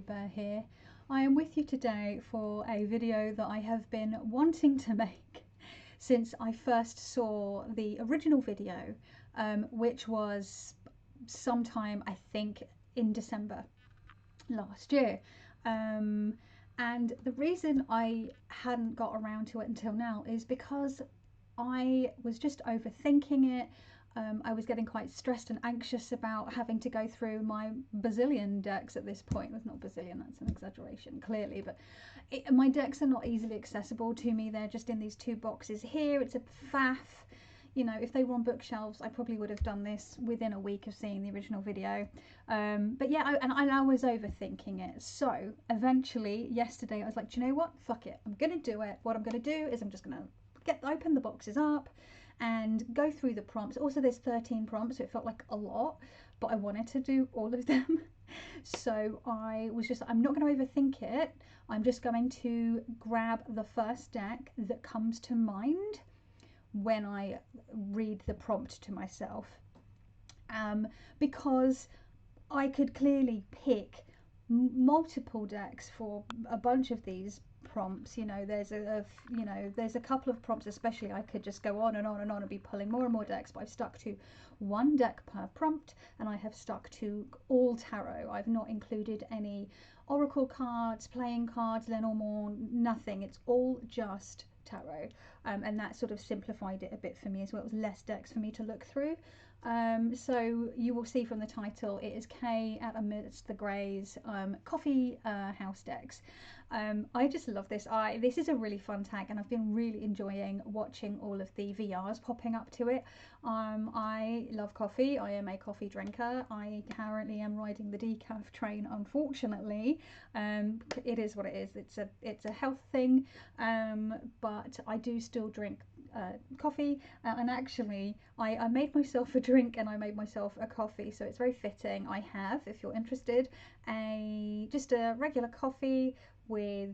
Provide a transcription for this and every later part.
Bear here. I am with you today for a video that I have been wanting to make since I first saw the original video, which was sometime, I think, in December last year. And the reason I hadn't got around to it until now is because I was just overthinking it. I was getting quite stressed and anxious about having to go through my bazillion decks at this point. It's not bazillion, that's an exaggeration, clearly, but my decks are not easily accessible to me. They're just in these two boxes here. It's a faff. You know, if they were on bookshelves, I probably would have done this within a week of seeing the original video. But yeah, I was overthinking it. So eventually, yesterday, I was like, do you know what? Fuck it. I'm going to do it. What I'm going to do is I'm just going to open the boxes up and go through the prompts. Also, there's 13 prompts, so it felt like a lot, but I wanted to do all of them. So I was just, I'm not going to overthink it. I'm just going to grab the first deck that comes to mind when I read the prompt to myself, because I could clearly pick multiple decks for a bunch of these prompts. You know, there's a couple of prompts especially I could just go on and on and on and be pulling more and more decks, but I've stuck to one deck per prompt, and I have stuck to all tarot. I've not included any oracle cards, playing cards, Lenormand, nothing. It's all just tarot, and that sort of simplified it a bit for me as well. It was less decks for me to look through. So you will see from the title, it is K at Amidst the Greys, coffee house decks. I just love this. This is a really fun tag, and I've been really enjoying watching all of the VRs popping up to it. I love coffee. I am a coffee drinker. I currently am riding the decaf train, unfortunately. It is what it is. It's a health thing, but I do still drink coffee, and actually I made myself a drink and I made myself a coffee, so it's very fitting. I have, if you're interested, just a regular coffee with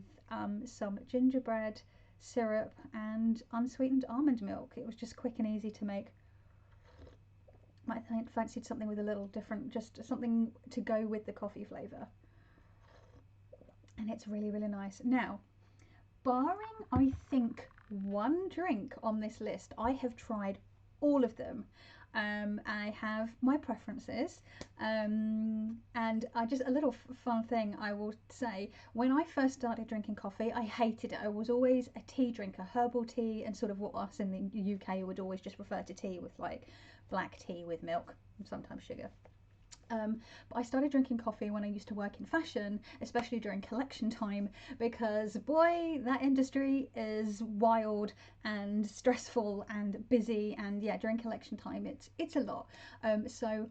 some gingerbread syrup and unsweetened almond milk. It was just quick and easy to make. I fancied something with a little different, just something to go with the coffee flavour, and it's really, really nice. Now, barring I think one drink on this list, I have tried all of them. I have my preferences, and I just, a little fun thing I will say, when I first started drinking coffee, I hated it. I was always a tea drinker, herbal tea, and sort of what us in the UK would always just refer to tea with, like black tea with milk and sometimes sugar. But I started drinking coffee when I used to work in fashion, especially during collection time, because boy, that industry is wild and stressful and busy, and yeah, during collection time it's a lot. So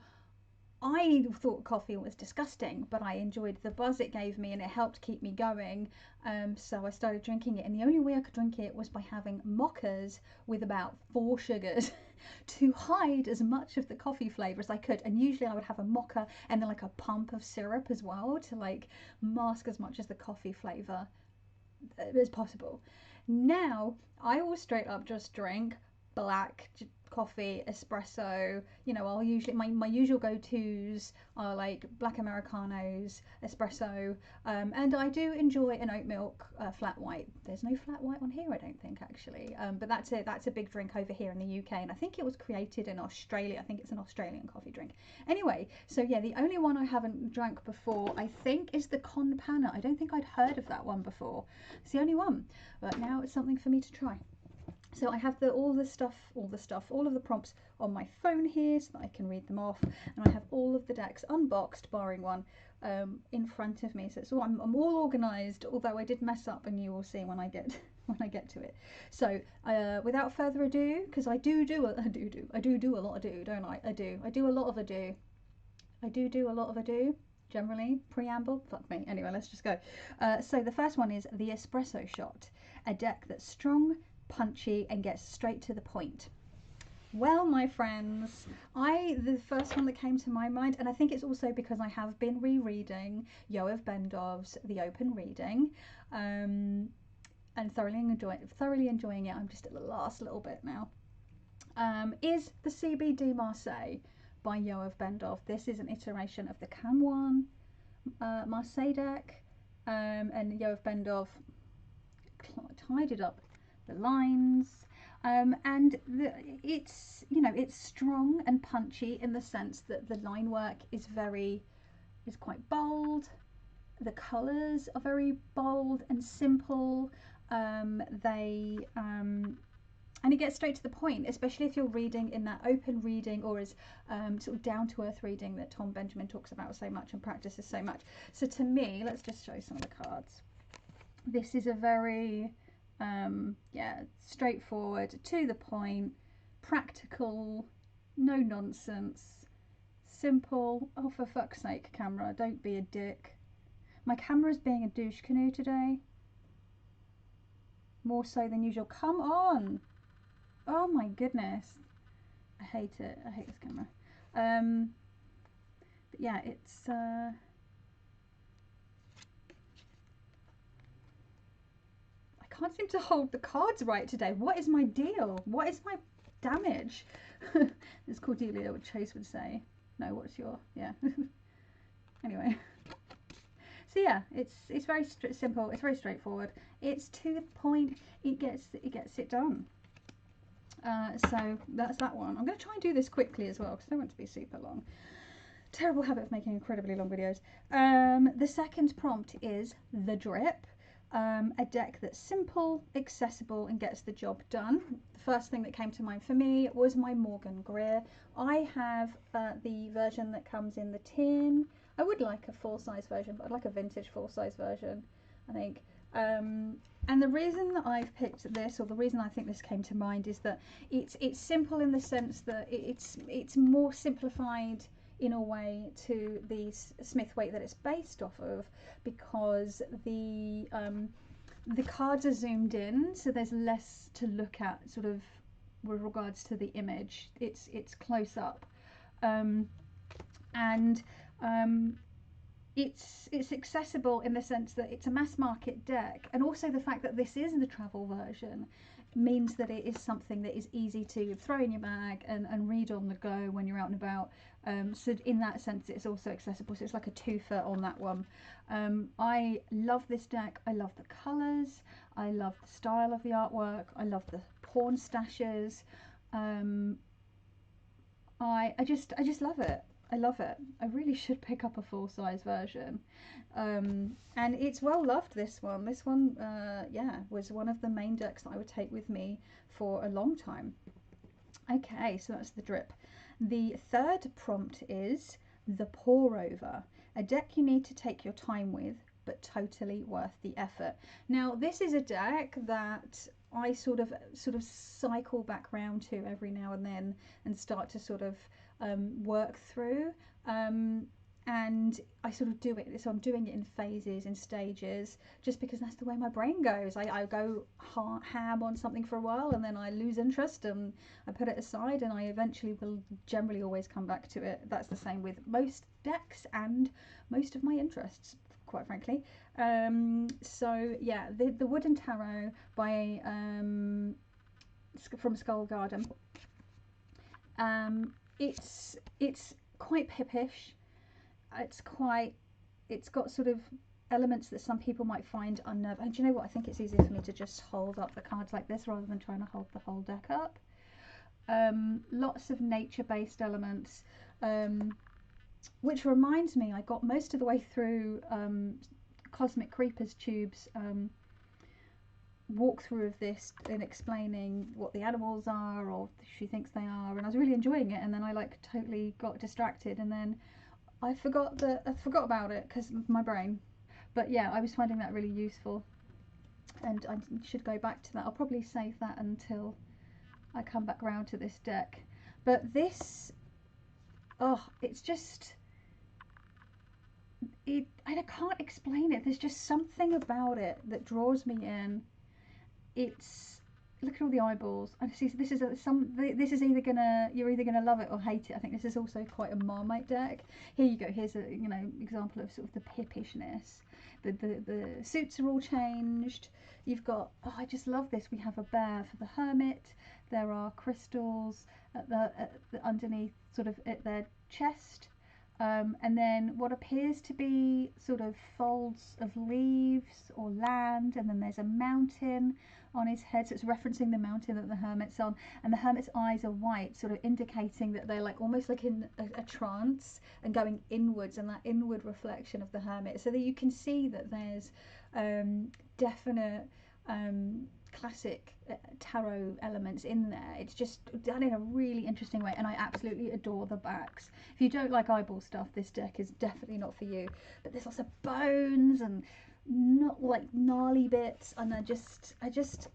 I thought coffee was disgusting, but I enjoyed the buzz it gave me and it helped keep me going. So I started drinking it, and the only way I could drink it was by having mochas with about 4 sugars to hide as much of the coffee flavour as I could. And usually I would have a mocha and then like a pump of syrup as well to like mask as much as the coffee flavour as possible. Now I will straight up just drink black coffee, espresso. You know, I'll usually, my usual go-tos are like black Americanos, espresso, and I do enjoy an oat milk flat white. There's no flat white on here, I don't think, actually, but that's a big drink over here in the UK, and I think it was created in Australia. I think it's an Australian coffee drink. Anyway, so yeah, the only one I haven't drank before, I think, is the Con Panna. I don't think I'd heard of that one before. It's the only one, but now it's something for me to try. So I have all of the prompts on my phone here so that I can read them off, and I have all of the decks unboxed, barring one, in front of me. So it's all, I'm all organised, although I did mess up, and you will see when I get to it. So without further ado, because I do do a lot of ado, don't I? I do a lot of ado. I do a lot of ado. Generally, preamble, fuck me. Anyway, let's just go. So the first one is the Espresso Shot, a deck that's strong, punchy, and gets straight to the point. Well, my friends, the first one that came to my mind, and I think it's also because I have been rereading Yoav Bendov's The Open Reading, and thoroughly enjoying it. I'm just at the last little bit now. Is the CBD Marseille by Yoav Bendov. This is an iteration of the Cam one, Marseille deck, and Yoav Bendov tidied up the lines. And it's, you know, it's strong and punchy in the sense that the line work is quite bold. The colours are very bold and simple. And it gets straight to the point, especially if you're reading in that open reading, or as sort of down-to-earth reading that Tom Benjamin talks about so much and practices so much. So to me, let's just show some of the cards. This is a very yeah, straightforward, to the point, practical, no nonsense, simple. Oh, for fuck's sake, camera, don't be a dick. My camera's being a douche canoe today, more so than usual. Come on. Oh my goodness, I hate it. I hate this camera. But yeah, it's I can't seem to hold the cards right today. What is my deal? What is my damage? As Cordelia would Chase would say. No, what's your, yeah. Anyway. So yeah, it's very simple. It's very straightforward. It's to the point. It gets it done. So that's that one. I'm going to try and do this quickly as well because I don't want it to be super long. Terrible habit of making incredibly long videos. The second prompt is the drip. A deck that's simple, accessible, and gets the job done. The first thing that came to mind for me was my Morgan Greer. I have the version that comes in the tin. I would like a full-size version, but I'd like a vintage full-size version, I think. And the reason that I've picked this, or the reason I think this came to mind, is that it's simple in the sense that it's more simplified in a way to the smith-waite that it's based off of, because the cards are zoomed in, so there's less to look at sort of with regards to the image. It's close up, and it's accessible in the sense that it's a mass market deck, and also the fact that this is the travel version means that it is something that is easy to throw in your bag and read on the go when you're out and about. So in that sense it's also accessible, so it's like a twofer on that one. I love this deck. I love the colours, I love the style of the artwork, I love the pawn stashes. I just love it. I love it. I really should pick up a full-size version. And it's well loved, this one. This one, yeah, was one of the main decks that I would take with me for a long time. Okay, so that's the drip. The third prompt is the pour-over. A deck you need to take your time with, but totally worth the effort. Now, this is a deck that I sort of cycle back round to every now and then and start to sort of work through, and I sort of do it, so I'm doing it in phases, in stages, just because that's the way my brain goes. I go ham on something for a while and then I lose interest and I put it aside, and I eventually will generally always come back to it. That's the same with most decks and most of my interests, quite frankly. So yeah, the Wooden Tarot by from Skull Garden. It's quite pippish. It's got sort of elements that some people might find unnerving. And do you know what? I think it's easier for me to just hold up the cards like this rather than trying to hold the whole deck up. Lots of nature-based elements, which reminds me, I got most of the way through Cosmic Creepers Tube's walkthrough of this and explaining what the animals are, or she thinks they are, and I was really enjoying it, and then I like totally got distracted, and then I forgot about it because of my brain. But yeah, I was finding that really useful, and I should go back to that. I'll probably save that until I come back around to this deck. But this, oh, it's just, I can't explain it. There's just something about it that draws me in. It's, look at all the eyeballs. I see this is this is either you're either gonna love it or hate it. I think this is also quite a Marmite deck. Here you go. Here's a example of sort of the pippishness. The suits are all changed. You've got, oh, I just love this. We have a bear for the hermit. There are crystals at the underneath, sort of at their chest. And then what appears to be sort of folds of leaves or land, and then there's a mountain on his head, so it's referencing the mountain that the hermit's on, and the hermit's eyes are white, sort of indicating that they're like almost like in a trance and going inwards, and that inward reflection of the hermit, so that you can see that there's definite classic tarot elements in there. It's just done in a really interesting way, and I absolutely adore the backs. If you don't like eyeball stuff, this deck is definitely not for you. But there's lots of bones and not like gnarly bits, and I just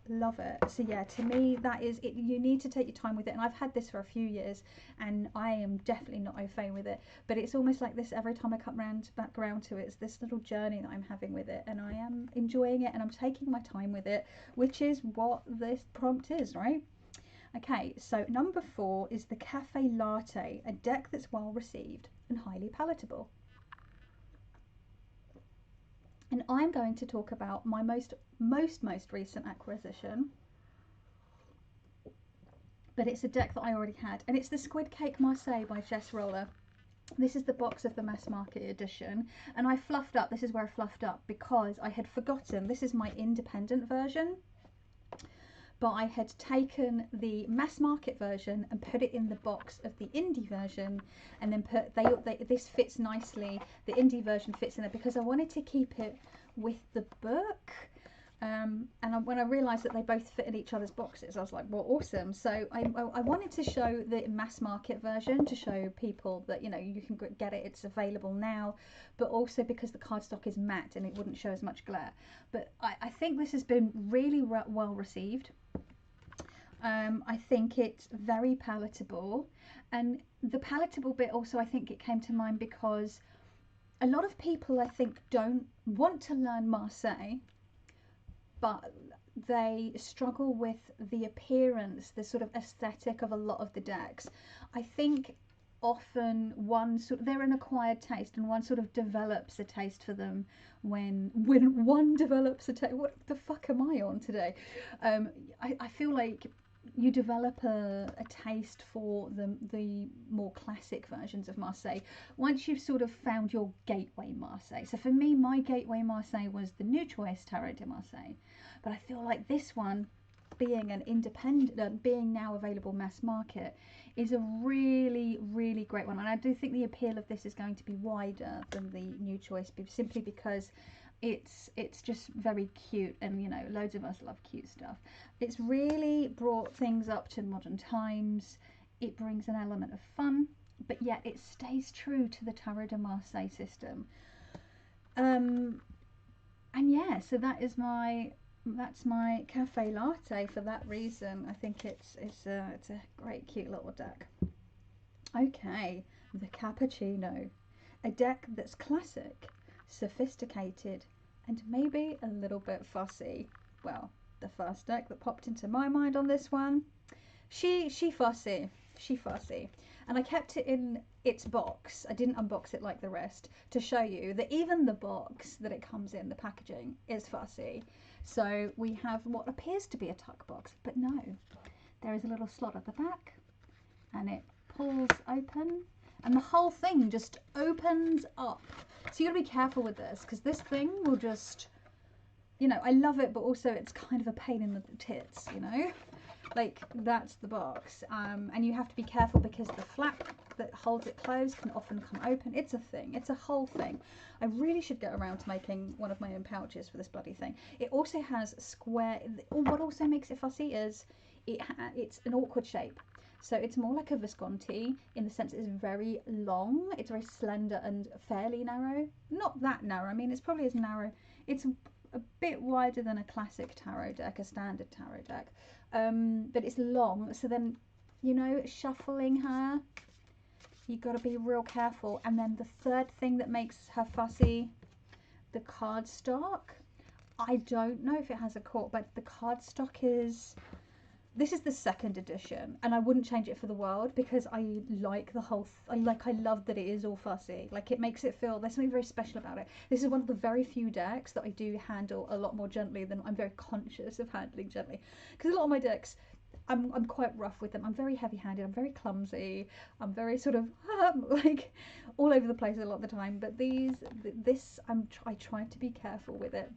love it. So yeah, to me that is it. You need to take your time with it, and I've had this for a few years and I am definitely not au fait with it, but it's almost like this every time I come back around to it. It's this little journey that I'm having with it, and I am enjoying it, and I'm taking my time with it, which is what this prompt is, right? Okay, so number 4 is the Cafe Latte, a deck that's well received and highly palatable. And I'm going to talk about my most recent acquisition, but it's a deck that I already had, and it's the Squid Cake Marseille by Jess Roller. This is the box of the mass market edition, and I fluffed up. This is where I fluffed up because I had forgotten. This is my independent version, but I had taken the mass market version and put it in the box of the indie version, and then this fits nicely. The indie version fits in there because I wanted to keep it with the book. When I realised that they both fit in each other's boxes, I was like, well, awesome. So I wanted to show the mass market version to show people that, you know, you can get it, it's available now, but also because the cardstock is matte and it wouldn't show as much glare. But I think this has been really well received. I think it's very palatable, and the palatable bit also, I think it came to mind because a lot of people, I think, don't want to learn Marseille, but they struggle with the appearance, the sort of aesthetic of a lot of the decks. I think often they're an acquired taste, and one sort of develops a taste for them when one develops a taste. What the fuck am I on today? I feel like you develop a taste for the more classic versions of Marseille once you've sort of found your gateway Marseille. So for me, my gateway Marseille was the New Choice Tarot de Marseille, but I feel like this one, being an independent, being now available mass market, is a really great one, and I do think the appeal of this is going to be wider than the New Choice, simply because it's just very cute, and you know, loads of us love cute stuff. It's really brought things up to modern times. It brings an element of fun, but yet it stays true to the Tarot de Marseille system. And yeah, so that's my Cafe Latte for that reason. I think it's a great cute little deck. Okay, the Cappuccino, a deck that's classic, sophisticated, and maybe a little bit fussy. Well, the first deck that popped into my mind on this one, she fussy, and I kept it in its box. I didn't unbox it like the rest to show you that even the box that it comes in, the packaging, is fussy. So we have what appears to be a tuck box, but no, there is a little slot at the back, and it pulls open, and the whole thing just opens up. So you gotta be careful with this, because this thing will just, you know, I love it, but also it's kind of a pain in the tits, you know? Like, that's the box. And you have to be careful because the flap that holds it closed can often come open. It's a thing. It's a whole thing. I really should get around to making one of my own pouches for this bloody thing. It also has square... What also makes it fussy is it's an awkward shape. So it's more like a Visconti in the sense it's very long. It's very slender and fairly narrow. Not that narrow. I mean, it's probably as narrow. It's a bit wider than a classic tarot deck, a standard tarot deck. But it's long. So then, you know, shuffling her, you got to be real careful. And then the third thing that makes her fussy, the cardstock. I don't know if it has a cork, but the cardstock is... This is the second edition, and I wouldn't change it for the world because I like the whole... I love that it is all fussy. Like, it makes it feel... There's something very special about it. This is one of the very few decks that I do handle a lot more gently than I'm very conscious of handling gently. Because a lot of my decks, I'm quite rough with them. I'm very heavy-handed. I'm very clumsy. I'm very sort of like all over the place a lot of the time. But I try to be careful with it.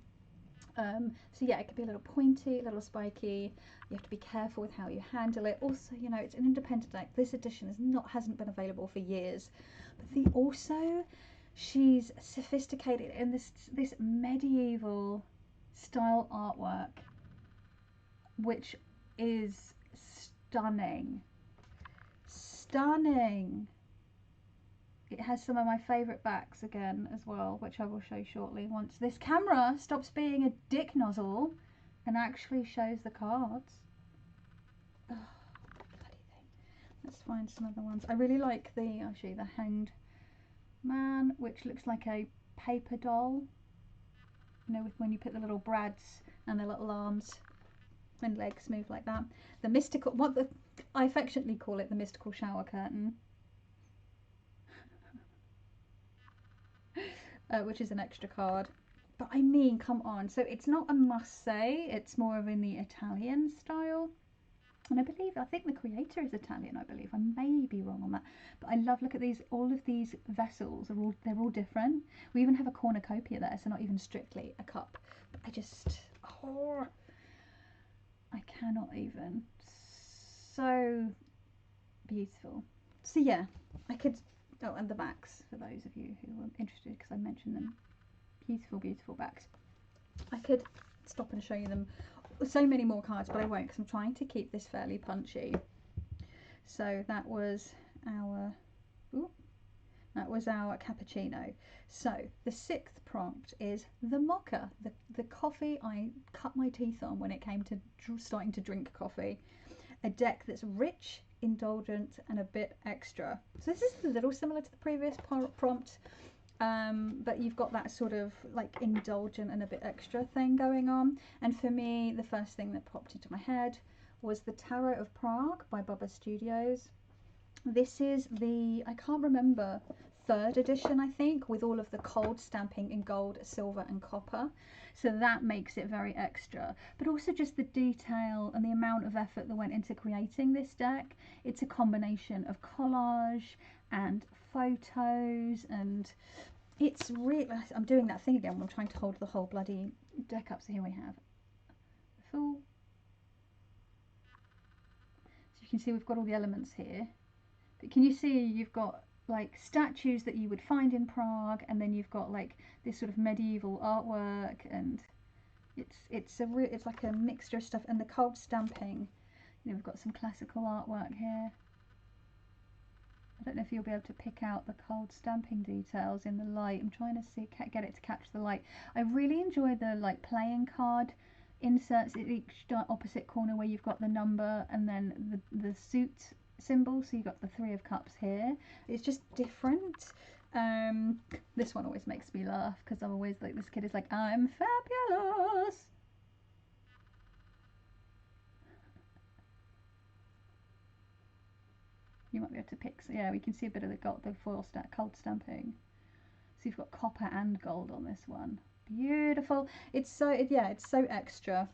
So yeah, it could be a little pointy, a little spiky. You have to be careful with how you handle it. Also, you know, it's an independent deck. This edition hasn't been available for years. But she's sophisticated in this medieval style artwork, which is stunning. Stunning. It has some of my favourite backs again as well, which I will show shortly once this camera stops being a dick nozzle and actually shows the cards. Oh, bloody thing. Let's find some other ones. I really like I'll show you the Hanged Man, which looks like a paper doll. You know, when you put the little brads and their little arms and legs move like that. The mystical, I affectionately call it the mystical shower curtain. Which is an extra card. But I mean, come on. So it's not a must-say. It's more of in the Italian style. And I think the creator is Italian, I believe. I may be wrong on that. But I look at these, all of these vessels, they're all different. We even have a cornucopia there, so not even strictly a cup. But I cannot even. So beautiful. So yeah, I could, oh, and the backs, for those of you who are interested, because I mentioned them. Beautiful, beautiful backs. I could stop and show you them. So many more cards, but I won't, because I'm trying to keep this fairly punchy. So that was our cappuccino. So the 6th prompt is the mocha, the coffee I cut my teeth on when it came to starting to drink coffee. A deck that's rich, indulgent, and a bit extra. So this is a little similar to the previous prompt, but you've got that sort of like indulgent and a bit extra thing going on. And for me, the first thing that popped into my head was the Tarot of Prague by Bubba Studios. This is I can't remember, 3rd edition, I think, with all of the cold stamping in gold, silver and copper. So that makes it very extra, but also just the detail and the amount of effort that went into creating this deck. It's a combination of collage and photos, and it's really, I'm doing that thing again when I'm trying to hold the whole bloody deck up. So here we have the Fool. So you can see we've got all the elements here, but can you see you've got like statues that you would find in Prague, and then you've got like this sort of medieval artwork, and it's like a mixture of stuff. And the cold stamping, you know, we've got some classical artwork here. I don't know if you'll be able to pick out the cold stamping details in the light. I'm trying to get it to catch the light. I really enjoy the like playing card inserts at each opposite corner where you've got the number and then the suit symbol. So you've got the 3 of Cups here. It's just different. This one always makes me laugh because I'm always like, this kid is like, I'm fabulous. You might be able to pick, so yeah, we can see a bit of the foil cold stamping. So you've got copper and gold on this one. Beautiful. It's so extra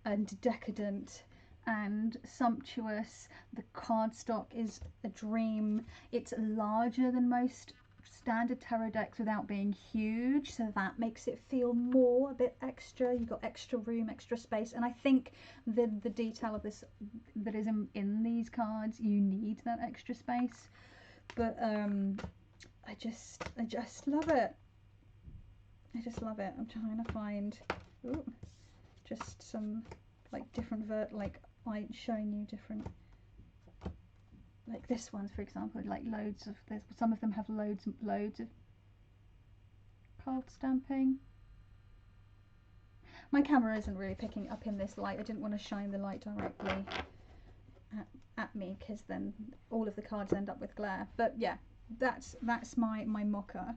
and decadent and sumptuous. The cardstock is a dream. It's larger than most standard tarot decks without being huge, so that makes it feel a bit extra. You've got extra room, extra space, and I think the detail of this that is in these cards, you need that extra space. But I just love it. I just love it. I'm trying to find just some like different showing you different, like this one for example, like some of them have loads of cold stamping. My camera isn't really picking up in this light. I didn't want to shine the light directly at me, because then all of the cards end up with glare. But yeah, that's my mocha.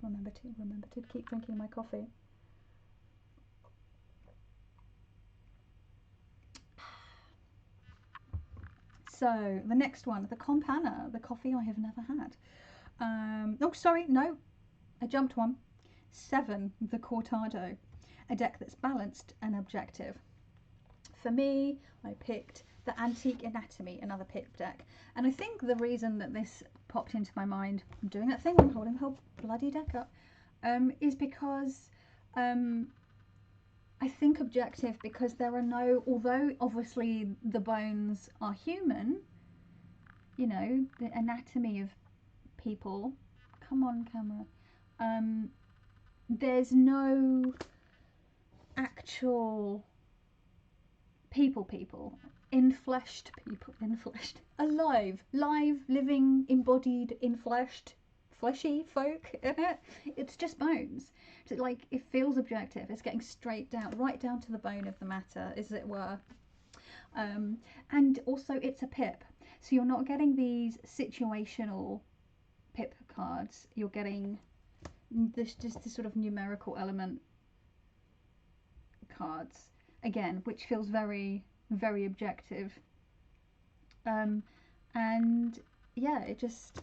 Remember to keep drinking my coffee. So the next one, the Con Panna, the coffee I have never had. Oh, sorry, no, I jumped one. 7, the Cortado, a deck that's balanced and objective. for me, I picked the Antique Anatomy, another pip deck. And I think the reason that this popped into my mind, I'm doing that thing, I'm holding the whole bloody deck up, is because I think objective, because there are no, although obviously the bones are human, you know, the anatomy of people, come on camera, there's no actual people, infleshed people, alive, live, living, embodied, infleshed, fleshy folk in it. It's just bones. So, like, it feels objective. It's getting straight down, right down to the bone of the matter, as it were. And also it's a pip, so you're not getting these situational pip cards. You're getting this, just this sort of numerical element cards again, which feels very, very objective. And yeah, it just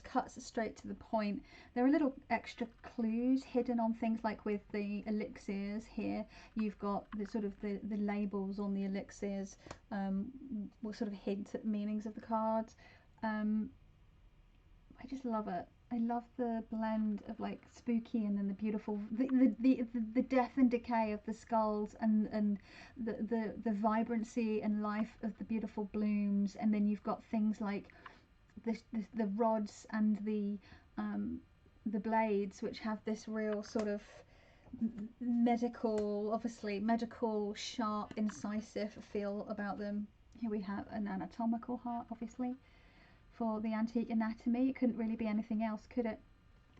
cuts straight to the point. There are little extra clues hidden on things, like with the elixirs here. You've got the sort of the labels on the elixirs, will sort of hint at meanings of the cards. I just love it. I love the blend of like spooky and then the beautiful, the death and decay of the skulls, and the vibrancy and life of the beautiful blooms. And then you've got things like the rods and the blades, which have this real sort of medical, sharp, incisive feel about them. Here we have an anatomical heart, obviously, for the Antique Anatomy. It couldn't really be anything else, could it?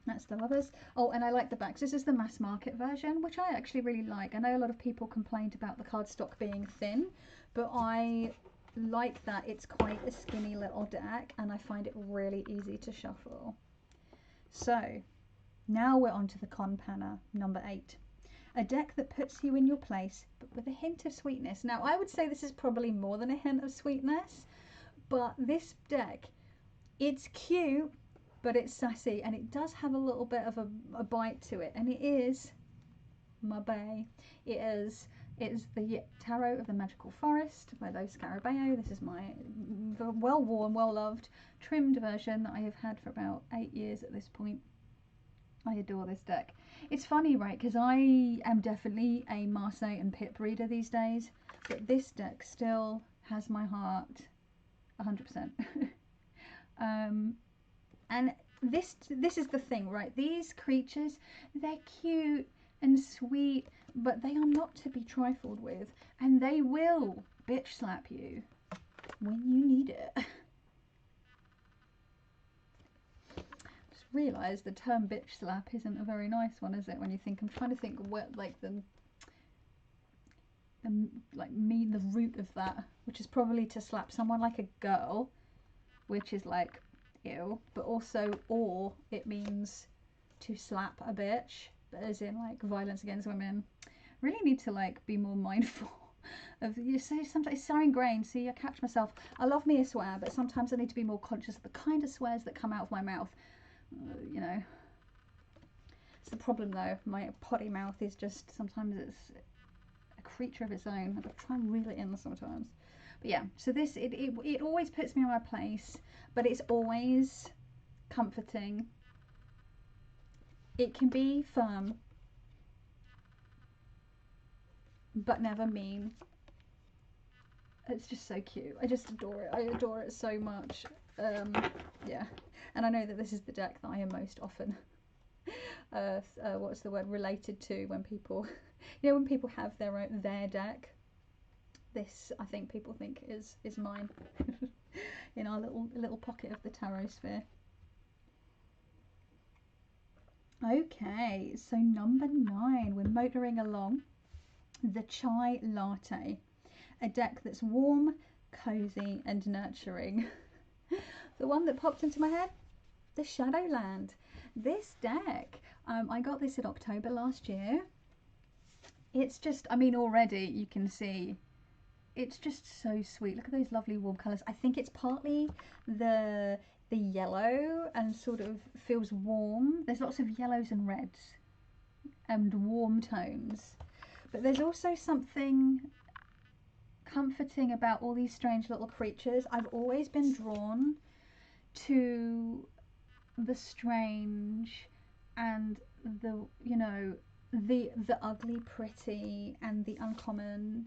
That's the others. Oh, and I like the backs. This is the mass market version, which I actually really like. I know a lot of people complained about the cardstock being thin, but I like that it's quite a skinny little deck, and I find it really easy to shuffle. So now we're on to the Con Panna, number 8. A deck that puts you in your place, but with a hint of sweetness. Now, I would say this is probably more than a hint of sweetness, but this deck, it's cute, but it's sassy, and it does have a little bit of a bite to it, and it is my bae. It's the Tarot of the Magical Forest by Los Scarabeo. This is my well-worn, well-loved, trimmed version that I have had for about 8 years at this point. I adore this deck. It's funny, right, because I am definitely a Marseille and pip reader these days, but this deck still has my heart 100%. And this is the thing, right? These creatures, they're cute and sweet, but they are not to be trifled with, and they will bitch slap you when you need it. Just realised the term bitch slap isn't a very nice one, is it? When you think, I'm trying to think what, like, the root of that, which is probably to slap someone like a girl, which is like ew, but also, or it means to slap a bitch, as in like violence against women. Really need to like be more mindful of, you say, sometimes it's so ingrained. See, I catch myself, I love me a swear, but sometimes I need to be more conscious of the kind of swears that come out of my mouth. You know, it's the problem though, my potty mouth is just, sometimes it's a creature of its own. I try and reel it in sometimes. But yeah, so this, it always puts me in my place, but it's always comforting. It can be firm, but never mean. It's just so cute. I just adore it. I adore it so much. Yeah, and I know that this is the deck that I am most often what's the word, related to, when people, you know, when people have their deck. This, I think, people think is mine in our little pocket of the tarot sphere. Okay, so number 9, we're motoring along. The Chai Latte, a deck that's warm, cozy, and nurturing. The one that popped into my head, the Shadowland. This deck, I got this in October last year. It's just, I mean, already you can see, it's just so sweet. Look at those lovely warm colours. I think it's partly the yellow and sort of feels warm. There's lots of yellows and reds and warm tones. But there's also something comforting about all these strange little creatures. I've always been drawn to the strange and the, you know, the ugly pretty and the uncommon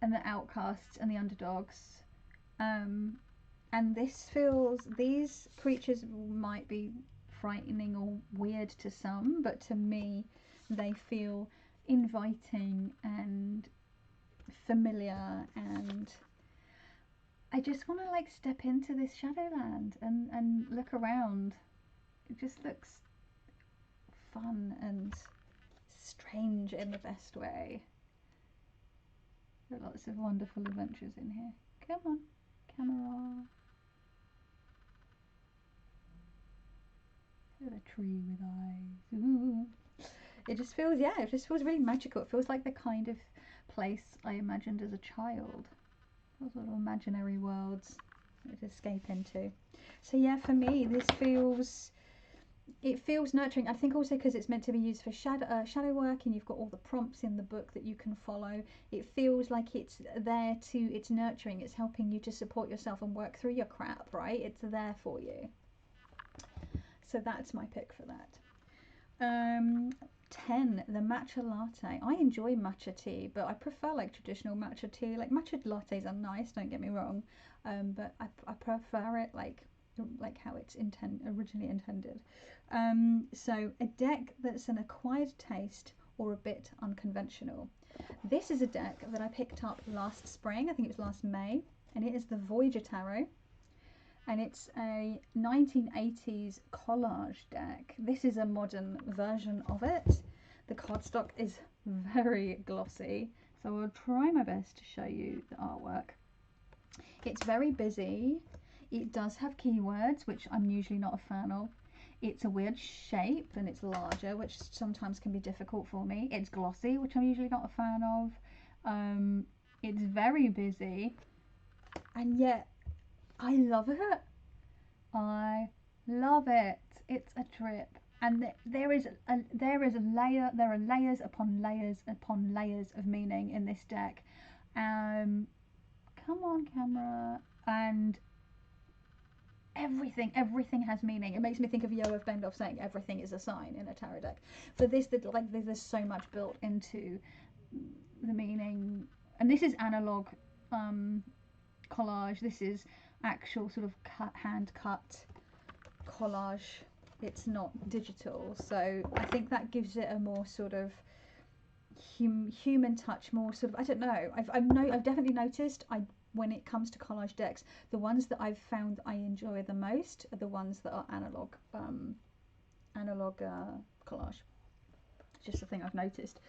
and the outcasts and the underdogs. And this feels, these creatures might be frightening or weird to some, but to me they feel inviting and familiar, and I just want to like step into this Shadowland and look around. It just looks fun and strange in the best way. There are lots of wonderful adventures in here. Come on, camera. Look at a tree with eyes. Ooh. It just feels, yeah, it just feels really magical. It feels like the kind of place I imagined as a child. Those little imaginary worlds to escape into. So yeah, for me, this feels, it feels nurturing. I think also because it's meant to be used for shadow work, and you've got all the prompts in the book that you can follow. It feels like it's there to, it's nurturing. It's helping you to support yourself and work through your crap, right? It's there for you. So that's my pick for that. 10, the matcha latte. I enjoy matcha tea, but I prefer like traditional matcha tea. Like matcha lattes are nice, don't get me wrong, but I prefer it like how it's originally intended. So a deck that's an acquired taste or a bit unconventional. This is a deck that I picked up last spring, I think it was last May, and it is the Voyager Tarot. And it's a 1980s collage deck. This is a modern version of it. The cardstock is very glossy, so I'll try my best to show you the artwork. It's very busy. It does have keywords, which I'm usually not a fan of. It's a weird shape and it's larger, which sometimes can be difficult for me. It's glossy, which I'm usually not a fan of. It's very busy, and yet I love it. I love it. It's a trip, and there are layers upon layers upon layers of meaning in this deck. Come on, camera. And everything has meaning. It makes me think of Yoav Bendorf saying everything is a sign in a tarot deck. For this, like, there's so much built into the meaning. And this is analog collage. This is actual sort of hand cut collage. It's not digital, so I think that gives it a more sort of human touch, more sort of, I don't know, I've definitely noticed when it comes to collage decks, the ones that I've found I enjoy the most are the ones that are analog collage. Just a thing I've noticed.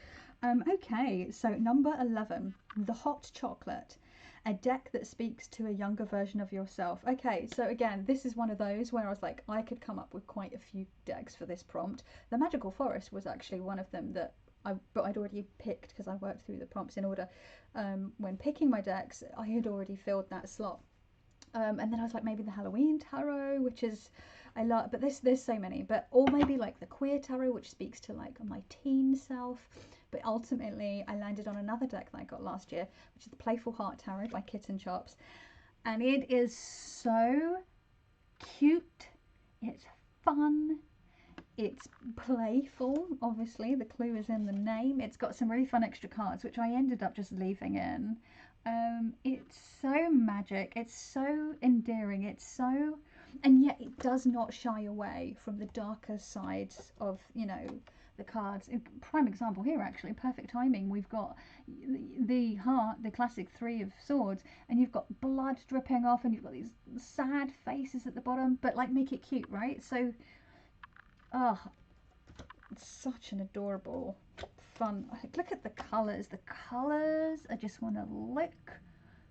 Okay, so number 11, the hot chocolate. A deck that speaks to a younger version of yourself. Okay, so again, this is one of those where I was like, I could come up with quite a few decks for this prompt. The Magical Forest was actually one of them that I'd already picked because I worked through the prompts in order. When picking my decks, I had already filled that slot. And then I was like, maybe the Halloween Tarot, which is, I love, but there's so many. But, or maybe like the Queer Tarot, which speaks to like my teen self. But ultimately, I landed on another deck that I got last year, which is the Playful Heart Tarot by Kitten Chops. And it is so cute. It's fun. It's playful. Obviously, the clue is in the name. It's got some really fun extra cards, which I ended up just leaving in. It's so magic. It's so endearing. It's so... And yet it does not shy away from the darker sides of, you know, the cards. Prime example here, actually, perfect timing. We've got the heart, the classic 3 of swords, and you've got blood dripping off, and you've got these sad faces at the bottom, but like make it cute, right? So, oh, it's such an adorable, fun. Look at the colours. The colours. I just want to lick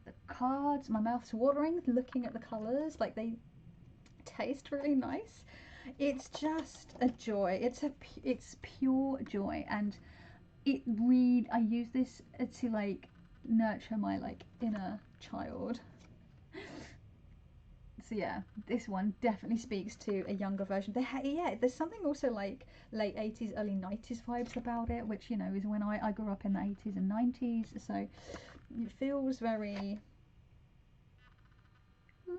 the cards. My mouth's watering looking at the colours. Like, they taste really nice. It's just a joy. It's pure joy, and I use this to like nurture my like inner child. So yeah, this one definitely speaks to a younger version. Yeah, there's something also like late 80s, early 90s vibes about it, which, you know, is when I grew up in the 80s and 90s. So It feels very... No.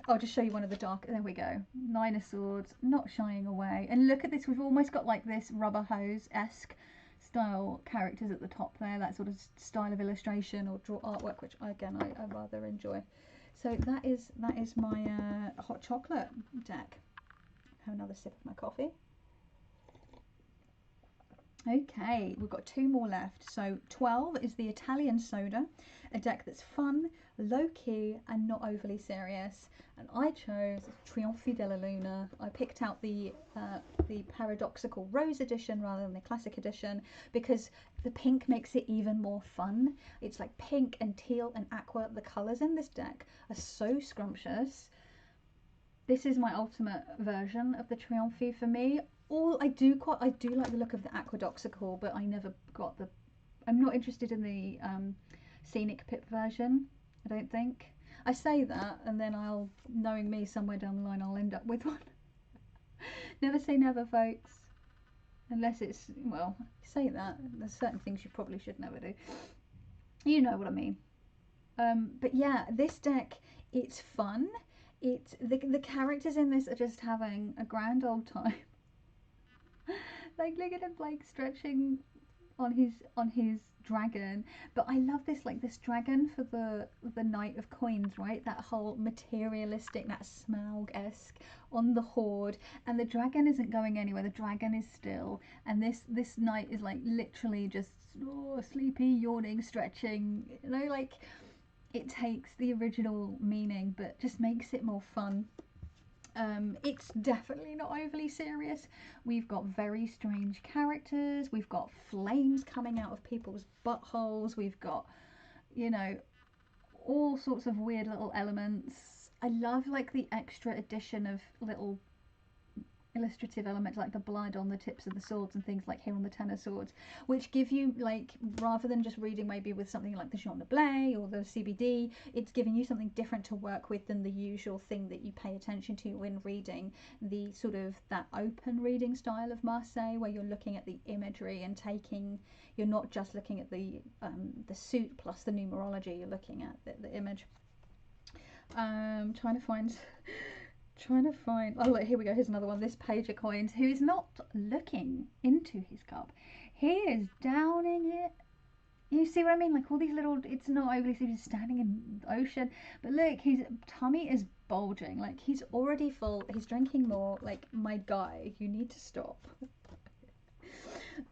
I'll just show you one of the dark... There we go. Nine of Swords, not shying away. And look at this, we've almost got like this rubber hose-esque style characters at the top there, that sort of style of illustration or draw artwork, which again I rather enjoy. So that is my hot chocolate deck. Have another sip of my coffee. Okay, we've got 2 more left. So 12 is the Italian Soda, a deck that's fun, low-key and not overly serious. And I chose Triumphi De La Luna. I picked out the Paradoxical Rose edition rather than the Classic edition because the pink makes it even more fun. It's like pink and teal and aqua. The colours in this deck are so scrumptious. This is my ultimate version of the Triumphi for me. I do like the look of the Aquadoxical, but I never got the... I'm not interested in the Scenic Pip version, I don't think. I say that, and then knowing me, somewhere down the line, I'll end up with one. Never say never, folks. Unless it's, well, say that. There's certain things you probably should never do. You know what I mean. But yeah, this deck, it's fun. The characters in this are just having a grand old time. Like, look at him, like, stretching on his dragon. But I love this, like, this dragon for the Knight of Coins, right? That whole materialistic, that Smaug-esque on the Horde. And the dragon isn't going anywhere. The dragon is still. And this knight is, like, literally just sleepy, yawning, stretching. You know, like, it takes the original meaning, but just makes it more fun. It's definitely not overly serious. We've got very strange characters. We've got flames coming out of people's buttholes. We've got, you know, all sorts of weird little elements. I love, like, the extra addition of little illustrative elements like the blood on the tips of the swords and things like here on the Ten of Swords, which give you, like, rather than just reading maybe with something like the Jean de Blay or the CBD, it's giving you something different to work with than the usual thing that you pay attention to when reading the sort of that open reading style of Marseille, where you're looking at the imagery and you're not just looking at the suit plus the numerology, you're looking at the image. Trying to find, oh look, here we go, here's another one, this Page of Coins, who is not looking into his cup, he is downing it. You see what I mean? Like, all these little, it's not overly serious, he's standing in the ocean, but look, his tummy is bulging, like, he's already full, he's drinking more. Like, my guy, you need to stop.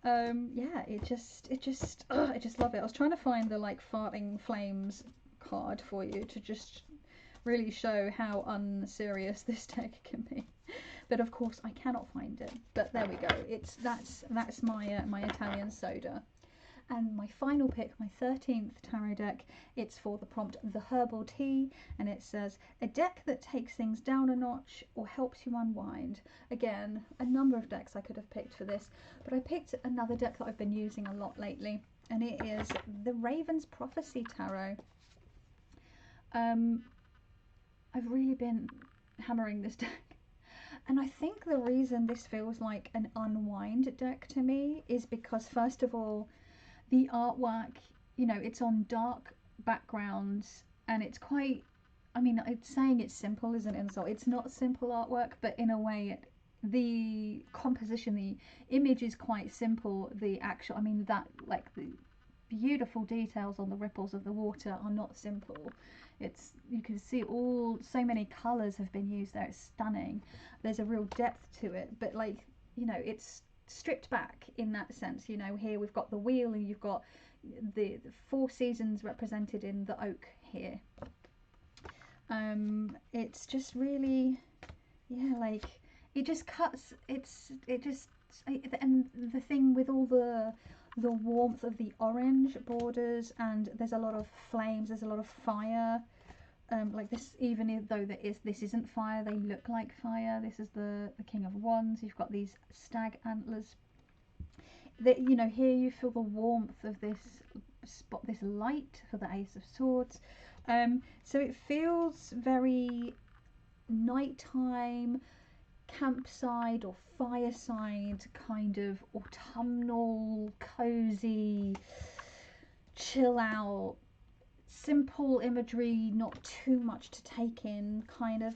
Yeah, I just love it. I was trying to find the, like, farting flames card for you to just really show how unserious this deck can be, but of course I cannot find it. But there we go. That's my my Italian Soda. And my final pick, my 13th tarot deck, it's for the prompt the Herbal Tea, and it says a deck that takes things down a notch or helps you unwind. Again, a number of decks I could have picked for this, but I picked another deck that I've been using a lot lately, and it is the Raven's Prophecy Tarot. I've really been hammering this deck, and I think the reason this feels like an unwind deck to me is because, first of all, the artwork, you know, it's on dark backgrounds, and it's quite, I mean, it's saying it's simple is an insult. It's not simple artwork, but in a way, the composition, the image is quite simple. The actual, I mean, that, like, the beautiful details on the ripples of the water are not simple. It's, you can see so many colours have been used there. It's stunning. There's a real depth to it, but, like, you know, it's stripped back in that sense. You know, here we've got the wheel, and you've got the 4 seasons represented in the oak here. It's just really, yeah, like, it just cuts, and the thing with all the warmth of the orange borders, and there's a lot of flames, there's a lot of fire, like this, even though this isn't fire, they look like fire. This is the King of Wands. You've got these stag antlers that, you know, here you feel the warmth of this spot, this light for the Ace of Swords. So it feels very nighttime, campsite or fireside, kind of autumnal, cozy. chill out, simple imagery, not too much to take in kind of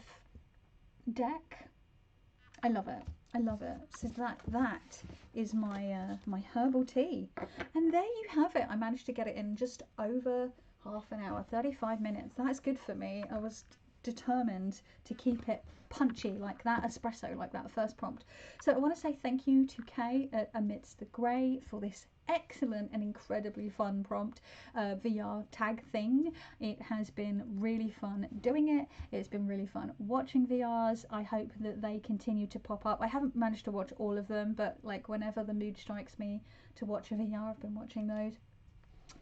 deck. I love it. I love it. So that is my my herbal tea, and there you have it. I managed to get it in just over half an hour, 35 minutes. That's good for me. I was determined to keep it punchy like that, espresso like that first prompt. So I want to say thank you to Kay at Amidst the Grey for this excellent and incredibly fun prompt VR tag thing. It has been really fun doing it. It's been really fun watching VRs. I hope that they continue to pop up. I haven't managed to watch all of them, but like whenever the mood strikes me to watch a VR, I've been watching those.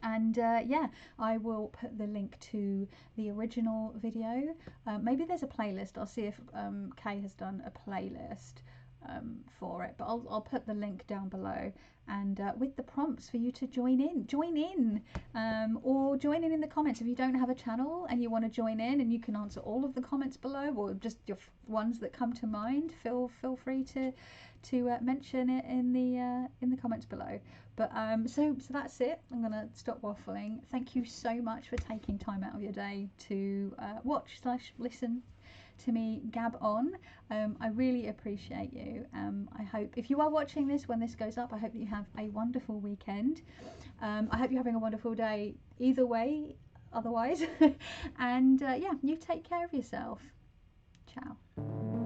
And yeah, I will put the link to the original video. Maybe there's a playlist. I'll see if Kay has done a playlist for it, but I'll put the link down below, and with the prompts for you to join in, or join in the comments. If you don't have a channel and you want to join in, and you can answer all of the comments below, or just your ones that come to mind, feel free to mention it in the comments below. But so that's it. I'm gonna stop waffling. Thank you so much for taking time out of your day to watch / listen to me gab on. I really appreciate you. I hope if you are watching this when this goes up, I hope that you have a wonderful weekend. I hope you're having a wonderful day either way, otherwise. And yeah, you take care of yourself. Ciao.